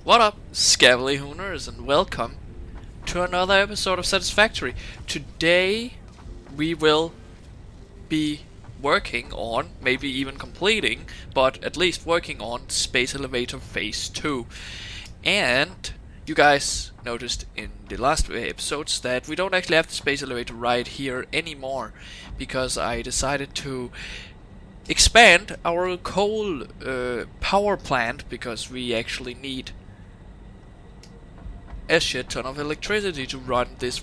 What up, Scavely Hooners, and welcome to another episode of Satisfactory. Today we will be working on, maybe even completing, but at least working on Space Elevator Phase 2. And you guys noticed in the last episodes that we don't actually have the Space Elevator right here anymore, because I decided to expand our coal power plant, because we actually need a shit ton of electricity to run this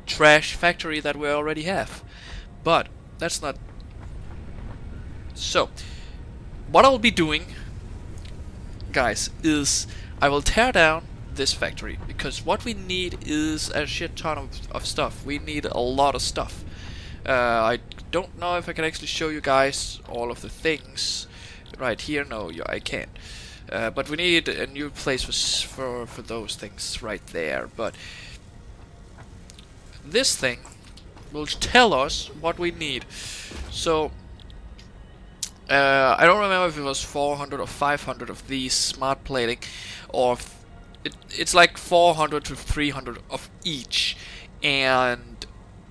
trash factory that we already have. But that's not... So, what I'll be doing, guys, is I will tear down this factory, because what we need is a shit ton of stuff. We need a lot of stuff. I don't know if I can actually show you guys all of the things right here. No, I can't. But we need a new place for those things right there. But this thing will tell us what we need. So I don't remember if it was 400 or 500 of these smart plating, or it's like 400 to 300 of each. And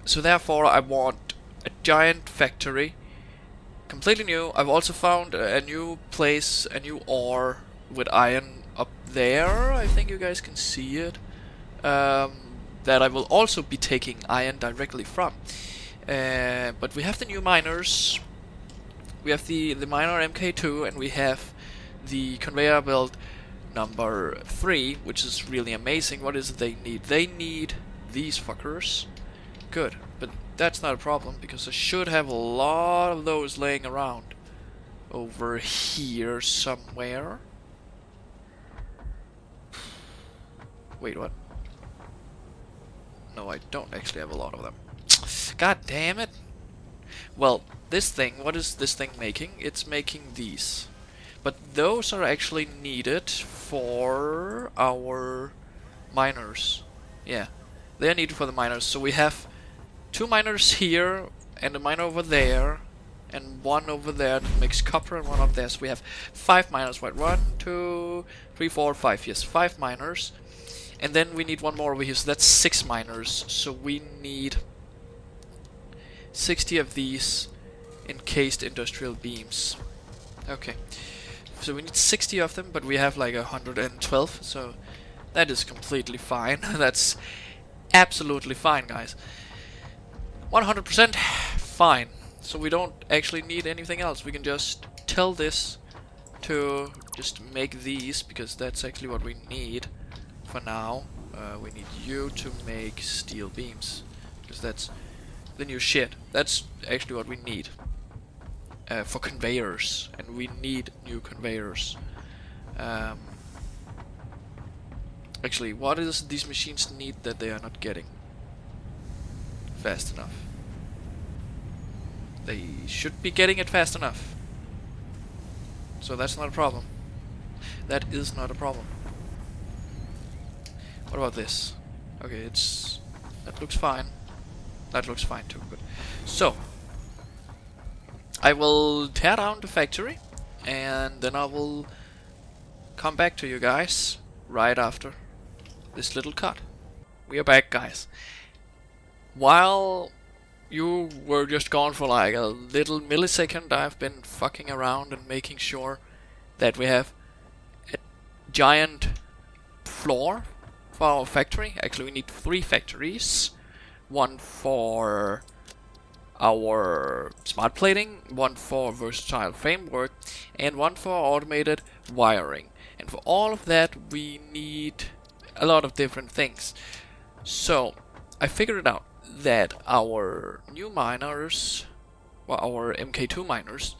so therefore I want a giant factory, completely new. I've also found a new place, a new ore with iron up there. I think you guys can see it. That I will also be taking iron directly from. But we have the new miners. We have the miner MK2, and we have the conveyor belt number 3, which is really amazing. What is it they need? They need these fuckers. Good, but that's not a problem, because I should have a lot of those laying around over here somewhere. Wait, what? No, I don't actually have a lot of them. God damn it! Well, this thing, what is this thing making? It's making these. But those are actually needed for our miners. Yeah, they are needed for the miners. So we have 2 miners here, and a miner over there, and 1 over there that makes copper, and 1 up there. So we have 5 miners. Right, 1, 2, 3, 4, 5. Yes, 5 miners. And then we need 1 more over here, so that's 6 miners. So we need 60 of these encased industrial beams. Okay, so we need 60 of them, but we have like 112, so that is completely fine. That's absolutely fine, guys. 100% fine. So we don't actually need anything else. We can just tell this to just make these, because that's actually what we need for now. We need you to make steel beams, because that's the new shit. That's actually what we need for conveyors, and we need new conveyors. Actually, what does these machines need that they are not getting fast enough? They should be getting it fast enough. So that's not a problem. That is not a problem. What about this? Okay, that looks fine. That looks fine too, good. So I will tear down the factory, and then I will come back to you guys right after this little cut. We are back, guys. While you were just gone for like a little millisecond, I've been fucking around and making sure that we have a giant floor for our factory. Actually, we need 3 factories. 1 for our smart plating, 1 for versatile framework, and 1 for automated wiring. And for all of that, we need a lot of different things. So I figured it out that our new miners, well, our MK2 miners,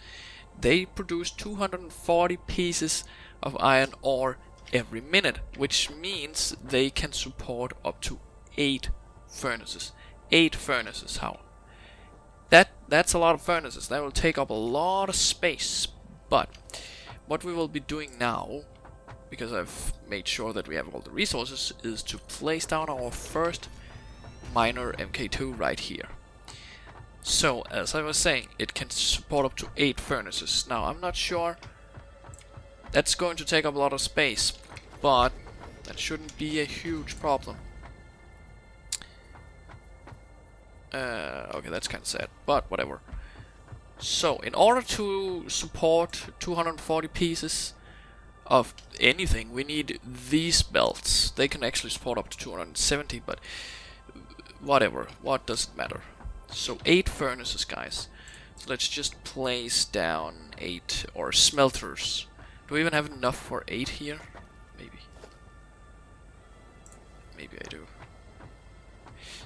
they produce 240 pieces of iron ore every minute, which means they can support up to 8 furnaces. 8 furnaces, how? That's a lot of furnaces. That will take up a lot of space. But what we will be doing now, because I've made sure that we have all the resources, is to place down our first miner MK2 right here. So, as I was saying, it can support up to 8 furnaces. Now, I'm not sure. That's going to take up a lot of space. but that shouldn't be a huge problem. Okay, that's kind of sad, but whatever. So, in order to support 240 pieces of anything, we need these belts. They can actually support up to 270, but whatever. What does it matter? So, 8 furnaces, guys. So let's just place down 8, or smelters. Do we even have enough for 8 here? Maybe. Maybe I do.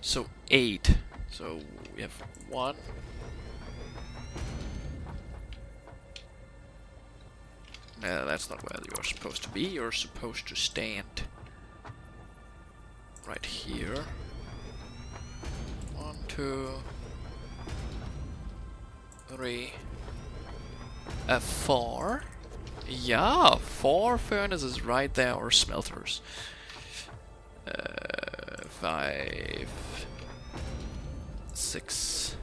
So, 8. So, we have 1. That's not where you're supposed to be. You're supposed to stand right here. 1, 2, 3, 4. Yeah, 4 furnaces right there, or smelters. 5, 6,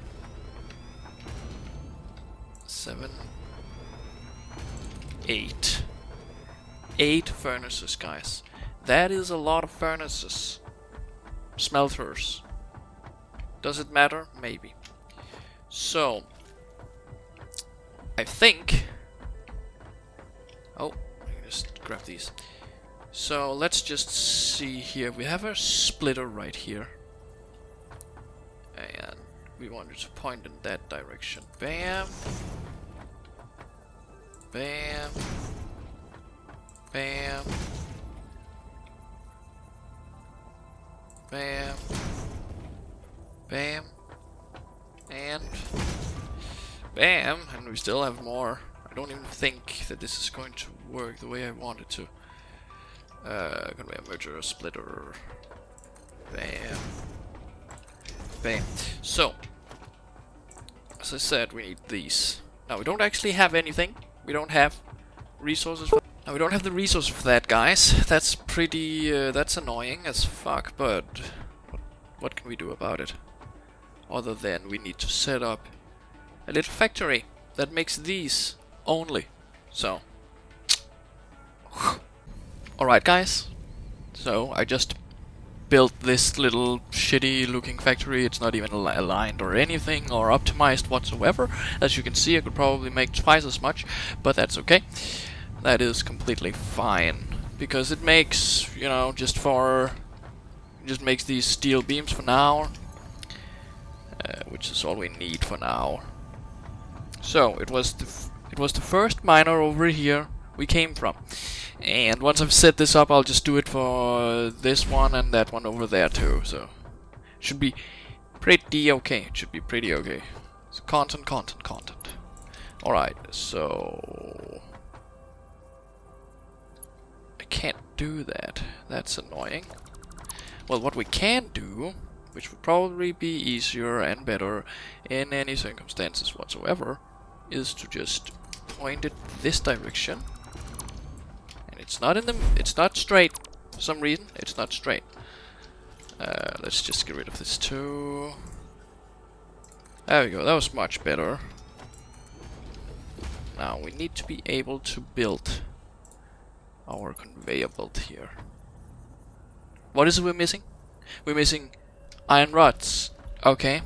7, 8. 8 furnaces, guys. That is a lot of furnaces. Smelters. Does it matter? Maybe. So, I think... Oh, I can just grab these. So, let's just see here. We have a splitter right here. And we wanted to point in that direction. Bam. Bam. Bam. Bam. Bam. And bam. And we still have more. I don't even think that this is going to work the way I want it to. Conveyor merger, splitter. Bam. Bam. So, as I said, we need these. Now, we don't actually have anything. We don't have resources for... Now, we don't have the resources for that, guys. That's pretty... that's annoying as fuck, but... What can we do about it? Other than we need to set up a little factory that makes these only. So... Alright, guys. So, I just built this little shitty looking factory. It's not even aligned or anything or optimized whatsoever. As you can see, I could probably make twice as much, but that's okay. That is completely fine, because it makes, you know, just makes these steel beams for now, which is all we need for now. So it was the first miner over here we came from. And once I've set this up, I'll just do it for this one and that one over there too. So it should be pretty okay. It should be pretty okay. So content. Alright, so I can't do that. That's annoying. Well, what we can do, which would probably be easier and better in any circumstances whatsoever, is to just point it this direction. It's not straight. For some reason, it's not straight. Let's just get rid of this too. There we go, that was much better. Now, we need to be able to build our conveyor belt here. What is it we're missing? We're missing iron rods. Okay.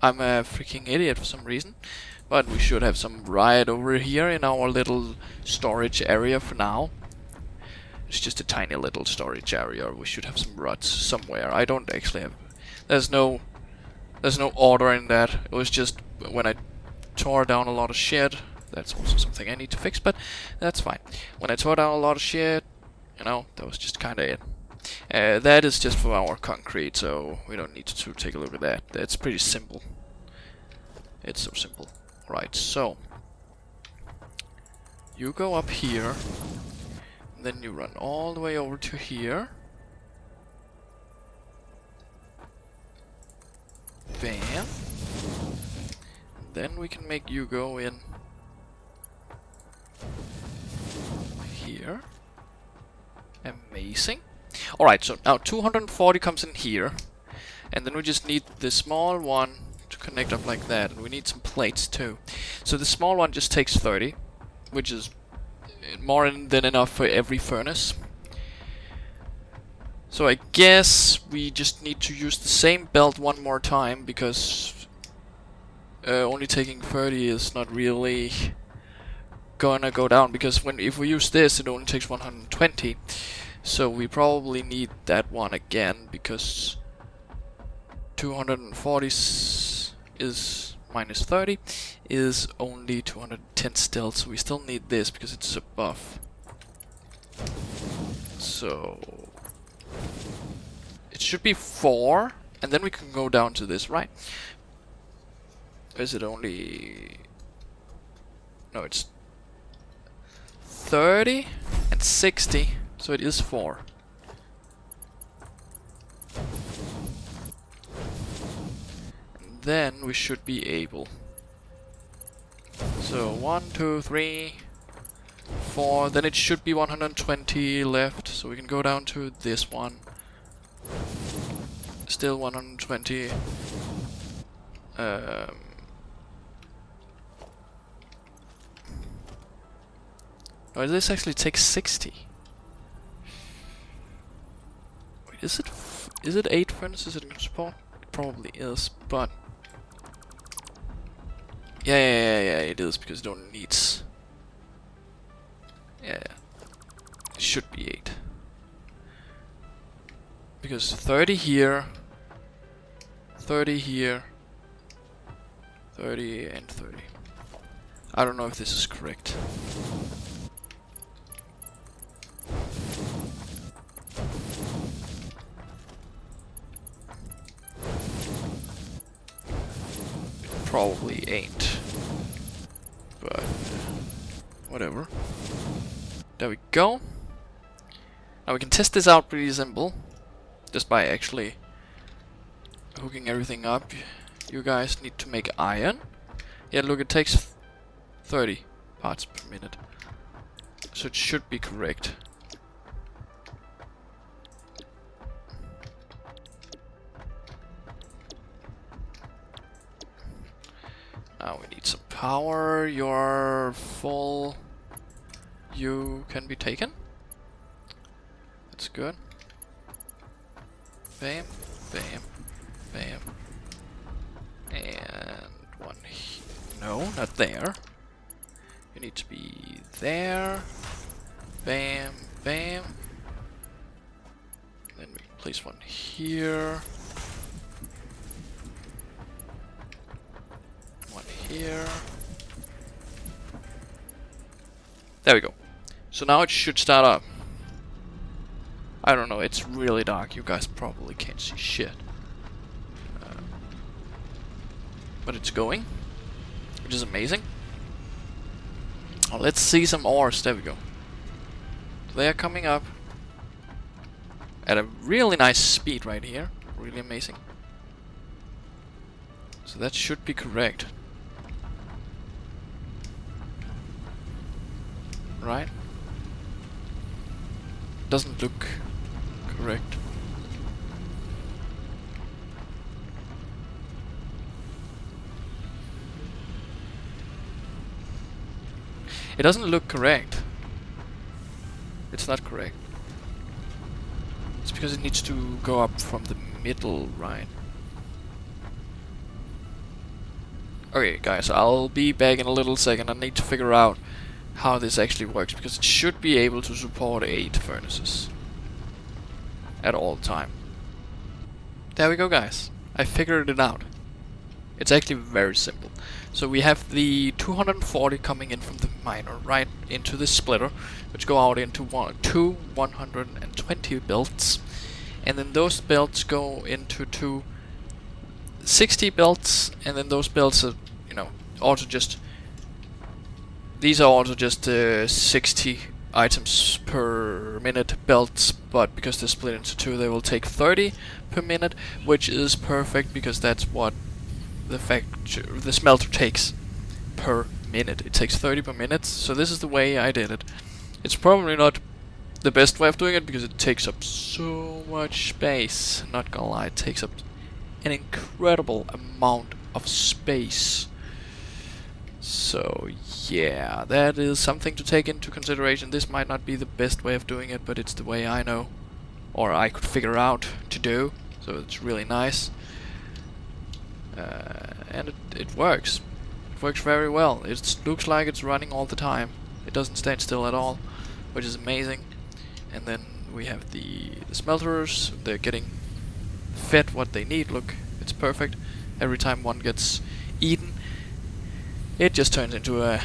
I'm a freaking idiot for some reason. But we should have some right over here in our little storage area for now. It's just a tiny little storage area. We should have some rods somewhere. I don't actually have... There's no order in that. It was just when I tore down a lot of shit. That's also something I need to fix, but that's fine. When I tore down a lot of shit, you know, that was just kinda it. That is just for our concrete, so we don't need to take a look at that. It's pretty simple. It's so simple. Right, so... You go up here... Then you run all the way over to here. Bam. Then we can make you go in here. Amazing. Alright, so now 240 comes in here. And then we just need the small one to connect up like that. And we need some plates too. So the small one just takes 30, which is more than enough for every furnace. So I guess we just need to use the same belt one more time, because only taking 30 is not really gonna go down, because if we use this it only takes 120. So we probably need that one again, because 240 is minus 30 is only 210 still, so we still need this because it's a buff. So it should be 4, and then we can go down to this, right? Or is it only... No, it's 30 and 60, so it is 4. And then we should be able. So 1, 2, 3, 4, then it should be 120 left, so we can go down to this one. Still 120. Oh, this actually takes 60. Wait, is it 8 furnaces it can support? It probably is, but yeah, it is, because it only needs... Yeah, it should be 8. Because 30 here, 30 here, 30 and 30. I don't know if this is correct. Probably ain't, but whatever. There we go. Now we can test this out pretty simple, just by actually hooking everything up. You guys need to make iron. Yeah, look, it takes 30 parts per minute, so it should be correct. Now we need some power. You're full. You can be taken. That's good. Bam, bam, bam. And one no, not there. You need to be there. Bam, bam. Then we place one here. One here. There we go. So now it should start up. I don't know, it's really dark. You guys probably can't see shit. But it's going, which is amazing. Oh, let's see some ores. There we go. They are coming up at a really nice speed right here. Really amazing. So that should be correct. Right? Doesn't look correct. It doesn't look correct. It's not correct. It's because it needs to go up from the middle, right? Okay, guys, I'll be back in a little second. I need to figure out how this actually works, because it should be able to support 8 furnaces at all time. There we go, guys. I figured it out. It's actually very simple. So we have the 240 coming in from the miner right into the splitter, which go out into two 120 belts, and then those belts go into two 60 belts, and then those belts are, you know, also just... These are also just 60 items per minute belts, but because they're split into two, they will take 30 per minute, which is perfect because that's what the smelter takes per minute. It takes 30 per minute, so this is the way I did it. It's probably not the best way of doing it because it takes up so much space. Not gonna lie, it takes up an incredible amount of space. So yeah, that is something to take into consideration. This might not be the best way of doing it, but it's the way I know. or I could figure out to do. So it's really nice, and it works. It works very well. It looks like it's running all the time. It doesn't stand still at all, which is amazing. And then we have the smelters. They're getting fed what they need. Look, it's perfect. Every time one gets eaten, it just turns into a...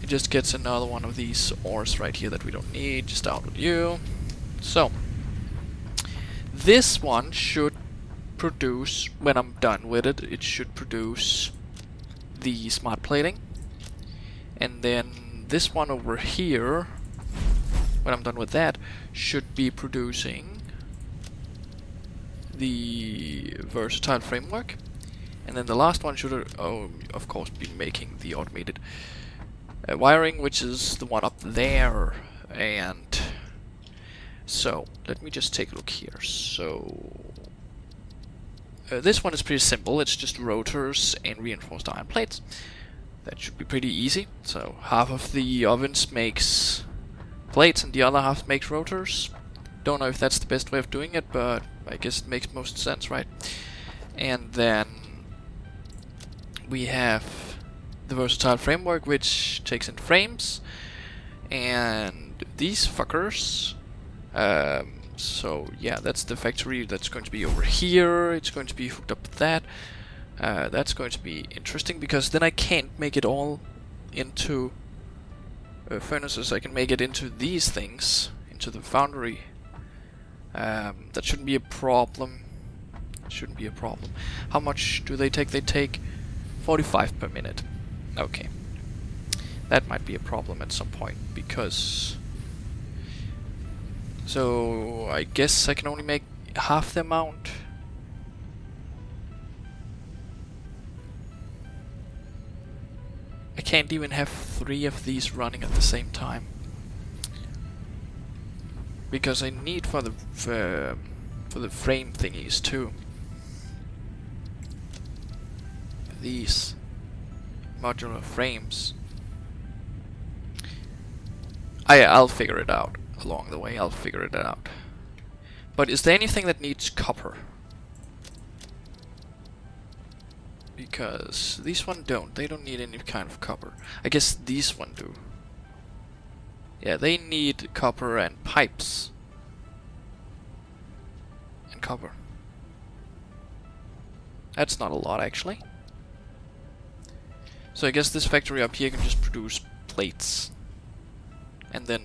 It just gets another one of these ores right here that we don't need. Just out with you. So, this one should produce, when I'm done with it, it should produce the smart plating. And then this one over here, when I'm done with that, should be producing the versatile framework. And then the last one should, of course, be making the automated wiring, which is the one up there. And so, let me just take a look here. So, this one is pretty simple. It's just rotors and reinforced iron plates. That should be pretty easy. So, half of the ovens makes plates and the other half makes rotors. Don't know if that's the best way of doing it, but I guess it makes most sense, right? And then we have the versatile framework, which takes in frames, and these fuckers. So yeah, that's the factory that's going to be over here. It's going to be hooked up with that. That's going to be interesting, because then I can't make it all into furnaces. I can make it into these things, into the foundry. That shouldn't be a problem. Shouldn't be a problem. How much do they take? They take 45 per minute. Okay. That might be a problem at some point, because... So, I guess I can only make half the amount. I can't even have 3 of these running at the same time, because I need for the frame thingies too. These modular frames. I'll figure it out along the way. I'll figure it out. But is there anything that needs copper? Because these one don't. They don't need any kind of copper. I guess these one do. Yeah, they need copper and pipes. And copper. That's not a lot, actually. So I guess this factory up here can just produce plates. And then...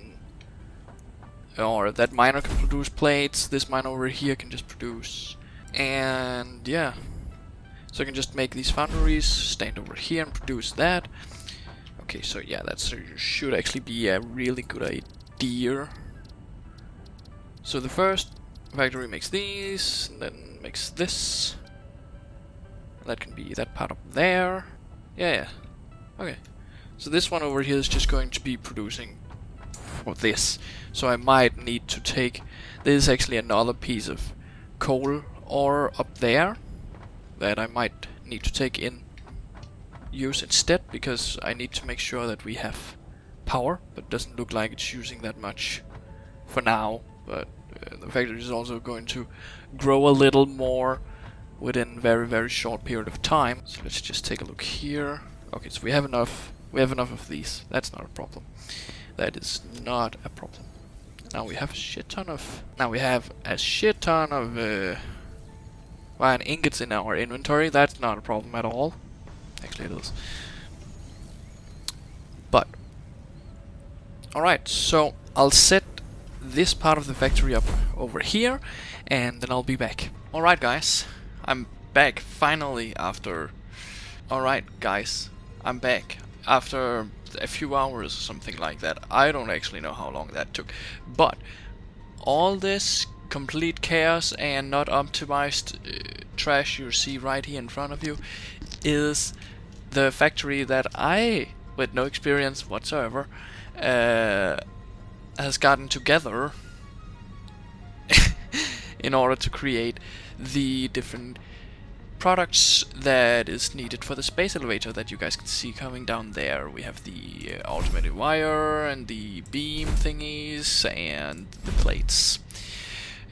Or that miner can produce plates. This miner over here can just produce... And yeah. So I can just make these foundries, stand over here and produce that. Okay, so yeah, that should actually be a really good idea. So the first factory makes these, and then makes this. That can be that part up there. Yeah. Okay. So this one over here is just going to be producing for this. So I might need to take... This is actually another piece of coal ore up there that I might need to take in use instead, because I need to make sure that we have power, but it doesn't look like it's using that much for now. But the factory is also going to grow a little more within very short period of time. So let's just take a look here. Okay, so we have enough of these. That's not a problem. That is not a problem. Now we have a shit ton of iron ingots in our inventory. That's not a problem at all. Actually it is. But alright, so I'll set this part of the factory up over here, and then I'll be back. Alright guys, I'm back finally after... Alright guys, I'm back after a few hours or something like that. I don't actually know how long that took. But all this complete chaos and not optimized trash you see right here in front of you is the factory that I, with no experience whatsoever, has gotten together in order to create the different products that is needed for the space elevator that you guys can see coming down there. We have the automated wire and the beam thingies and the plates.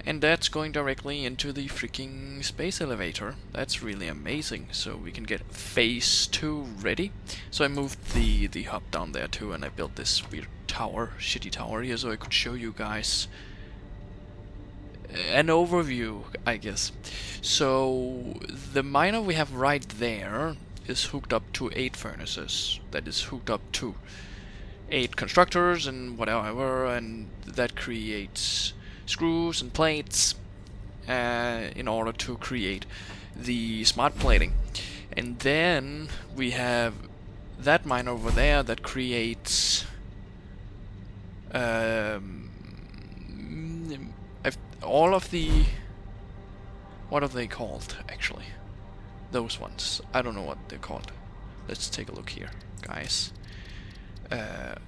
And that's going directly into the freaking space elevator. That's really amazing. So we can get phase 2 ready. So I moved the hub down there too, and I built this weird tower, shitty tower here, so I could show you guys an overview, I guess. So the miner we have right there is hooked up to 8 furnaces. That is hooked up to 8 constructors and whatever, and that creates screws and plates in order to create the smart plating. And then we have that mine over there that creates all of the, what are they called actually? Those ones, I don't know what they're called. Let's take a look here, guys.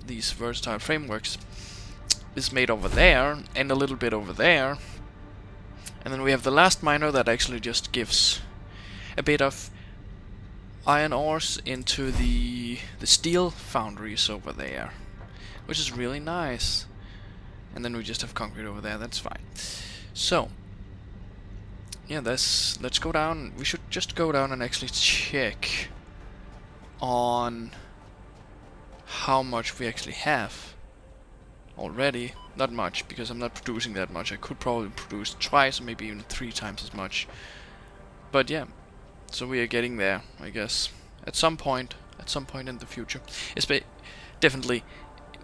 These versatile frameworks is made over there and a little bit over there, and then we have the last miner that actually just gives a bit of iron ores into the steel foundries over there, which is really nice. And then we just have concrete over there. That's fine. So yeah, let's go down. We should just go down and actually check on how much we actually have already. Not much, because I'm not producing that much. I could probably produce twice or maybe even 3 times as much. But yeah, so we are getting there, I guess. At some point in the future. Definitely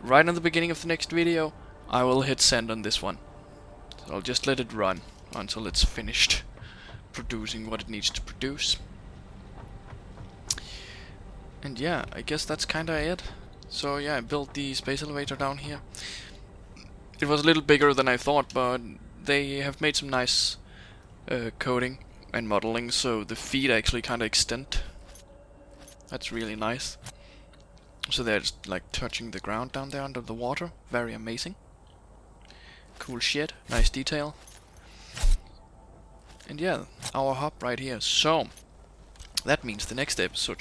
right in the beginning of the next video, I will hit send on this one. So I'll just let it run until it's finished producing what it needs to produce. And yeah, I guess that's kinda it. So yeah, I built the space elevator down here. It was a little bigger than I thought, but they have made some nice coding and modeling, so the feet actually kind of extend. That's really nice. So they're just like touching the ground down there under the water. Very amazing. Cool shit. Nice detail. And yeah, our hub right here. So that means the next episode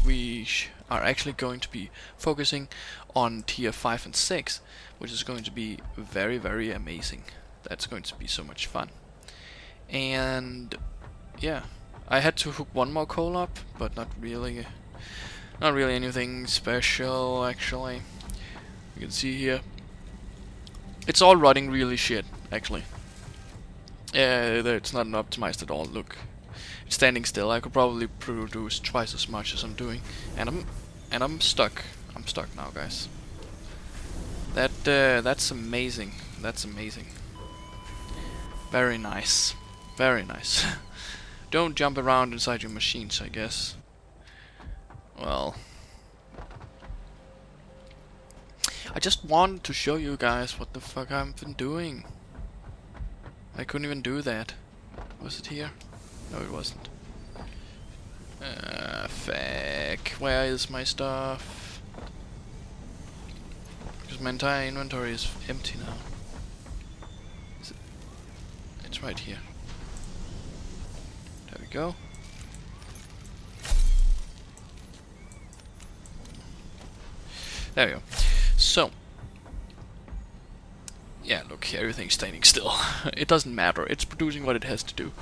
we are actually going to be focusing on tier 5 and 6, which is going to be very, very amazing. That's going to be so much fun. And yeah, I had to hook one more coal up, but not really anything special actually. You can see here, it's all running really shit actually. It's not optimized at all. Look, it's standing still. I could probably produce twice as much as I'm doing, and I'm stuck. I'm stuck now, guys. That's amazing. That's amazing. Very nice. Very nice. Don't jump around inside your machines, I guess. Well, I just wanted to show you guys what the fuck I've been doing. I couldn't even do that. Was it here? No, it wasn't. Fuck. Where is my stuff? Because my entire inventory is empty now. It's right here. There we go. There we go. So, yeah, look, everything's standing still. It doesn't matter. It's producing what it has to do.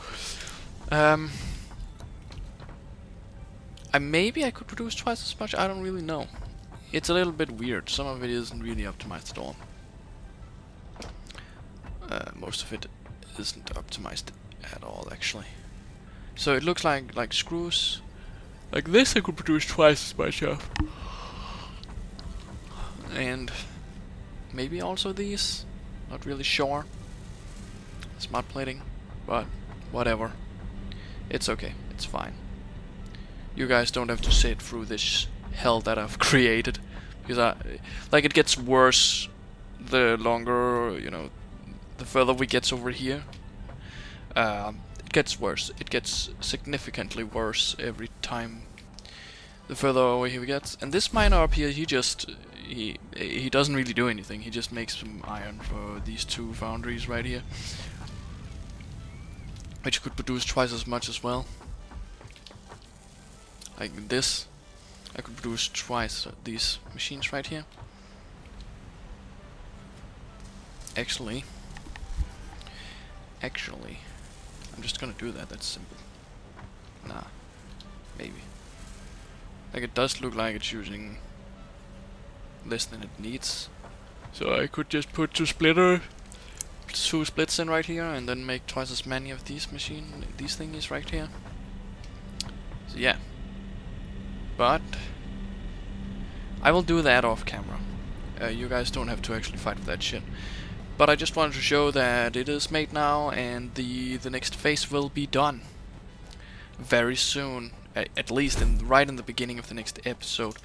Maybe I could produce twice as much. I don't really know. It's a little bit weird. Some of it isn't really optimized at all. Most of it isn't optimized at all, actually. So it looks like screws like this I could produce twice as much of. And maybe also these. Not really sure. Smart plating, but whatever. It's okay. It's fine. You guys don't have to sit through this hell that I've created, because it gets worse the longer, you know, the further we get over here. It gets worse. It gets significantly worse every time the further away we get. And this miner up here, he doesn't really do anything. He just makes some iron for these 2 foundries right here, which could produce twice as much as well. Like this, I could produce twice these machines right here. Actually, I'm just gonna do that. That's simple. Nah, maybe. Like, it does look like it's using less than it needs. So I could just put two splits in right here, and then make twice as many of these thingies right here. So yeah. But I will do that off camera. You guys don't have to actually fight for that shit. But I just wanted to show that it is made now, and the next phase will be done very soon. At least right in the beginning of the next episode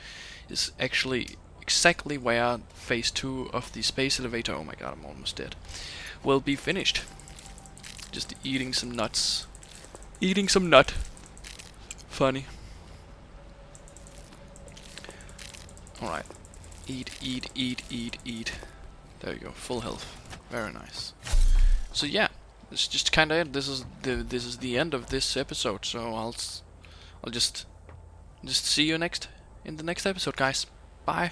is actually exactly where phase 2 of the space elevator, oh my god, I'm almost dead, will be finished. Just eating some nuts. Eating some nut. Funny. Alright. Eat, eat, eat, eat, eat. There you go, full health. Very nice. So yeah, it's just kinda it. This is the end of this episode, so I'll just see you in the next episode, guys. Bye.